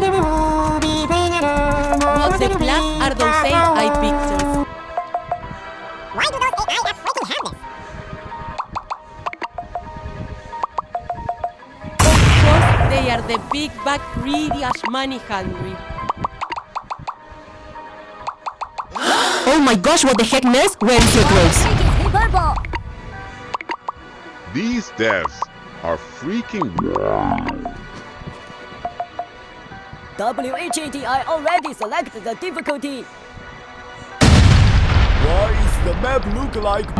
What the flag are those AI pictures? Why do those AI apps freaking have this? Of course, they are the big bag greedy as money hungry. Oh my gosh, what the heck, Ness? Where is your place? These devs are freaking. WHAT, I already selected the difficulty. Why is the map look like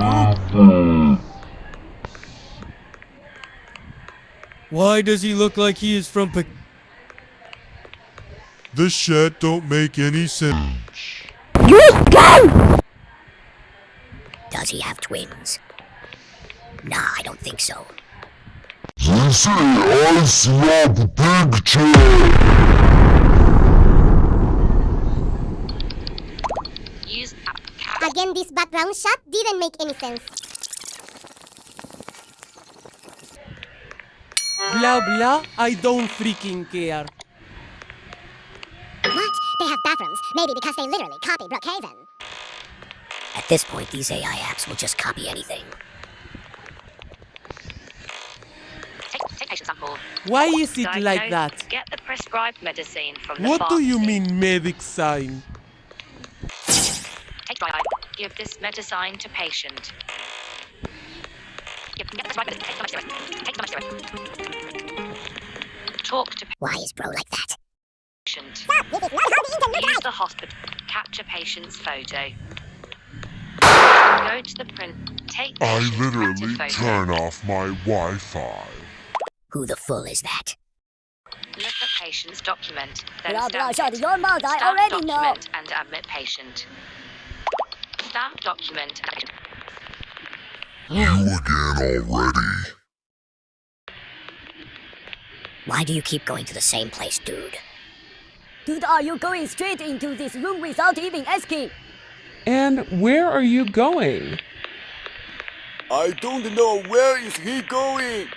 blue? Why does he look like he is from This shit don't make any sense. Does he have twins? Nah, I don't think so. They say I snap picture. Again, this background shot didn't make any sense. Blah blah, I don't freaking care. What? They have bathrooms. Maybe because they literally copy Brookhaven. At this point, these AI apps will just copy anything. Take patient sample. Why is it like that? Get the prescribed medicine from the What do you pharmacy. mean medic sign? Take dry eye. Give this medicine to patient. Get the prescribed medicine. Take the syrup. Talk to Why is bro like that? patient. Stop! This is not how the internet Use works! the hospital. Capture patient's photo. Go to the print. Take I patient's literally printed photo. turn off my Wi-Fi. Who the full is that? Look at patient's document. Then Blah blah, stamp shut it. your mouth, I Stamp already know. document and admit patient. Stamp document. You again already? Why do you keep going to the same place, dude? Dude, are you going straight into this room without even asking? And where are you going? I don't know where is he going.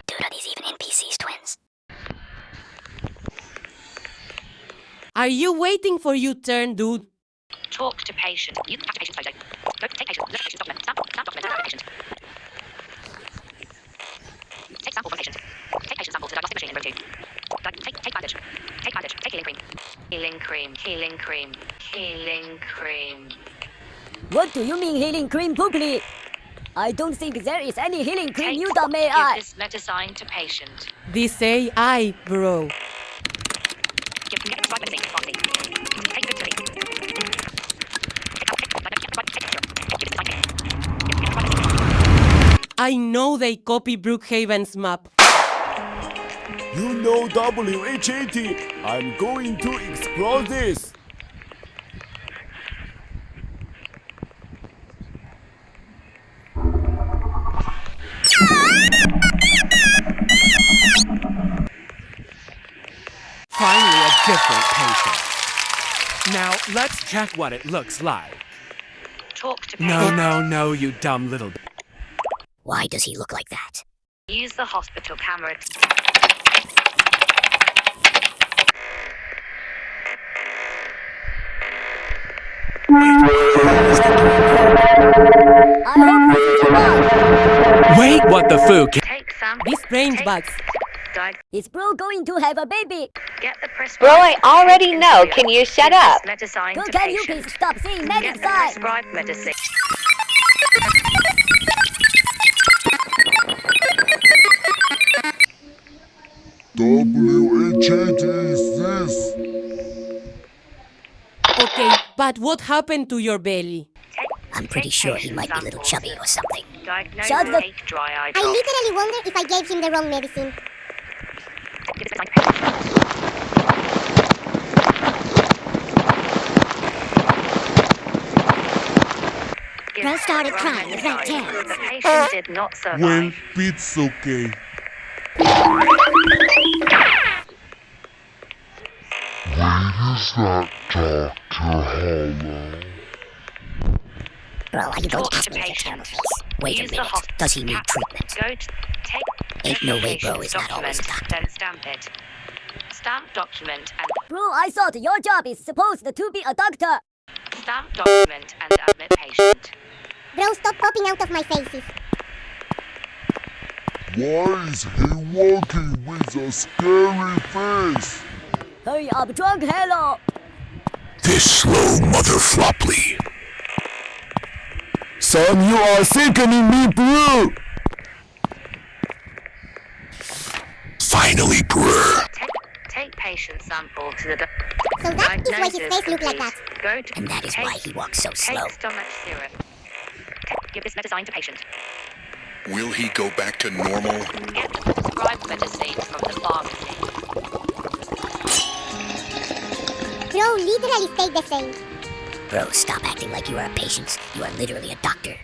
Dude, are these even NPCs twins? Are you waiting for your turn, dude? Talk to patient. You capture patient's photo. Go take patient. Look at patient's document. Stamp document. Admit patient. Take sample from patient. Take patient sample to diagnostic machine in row 2. Take bandage. Take bandage. Take healing cream. Healing cream. Healing cream. Healing cream. What do you mean healing cream, Pooply? I don't think there is any healing cream, Take, you dumb give AI. this medicine to patient. This AI, bro. Get the prescribed medicine. Pharmacy. Take it to me. I know they copy Brookhaven's map. You know WHAT. I'm going to explore this. Finally a different patient. Now, let's check what it looks like. Talk to patient. No, you dumb little... Why does he look like that? Use the hospital camera. I hope this is a bug. Wait, what the fook? Take sample. These brains Take- bugs. Is bro going to have a baby? Get the prescribed. Bro, I already Take know. and Can you shut give up? this medicine Go, to can you patient. please stop saying Get medic the side? prescribed medicine. WHAT is this? Okay, but what happened to your belly? I'm pretty sure he might be a little chubby or something. Diagnose Shut the- take dry eye I drop. literally wonder if I gave him the wrong medicine. Give this medicine to patient. Give Bro started the crying wrong with red medicine. tears. The patient did not survive. Well, it's okay. Where is that Dr. Hollow? Bro, are you going Talk to ask to me with a patient. terrible face? Wait a Use the minute. hospital Does he need cap- treatment? Go to take Ain't the no way bro patient's is not always a document, doctor. then stamp it. Stamp document and Bro, I thought your job is supposed to be a doctor. stamp document and admit patient. Bro, stop popping out of my faces. Why is he walking with a scary face? Hey, I'm drunk, hello. This slow mother flopply. Son, you are sickening me, bro. Finally, bro. Take patient sample to the So that is why his face looked like that. Go to And that is why he walks so slow. Take stomach syrup. Give this medicine to patient. Will he go back to normal? Get the prescribed medicine from the pharmacy. Bro, literally stayed the same. Bro, stop acting like you are a patient. You are literally a doctor.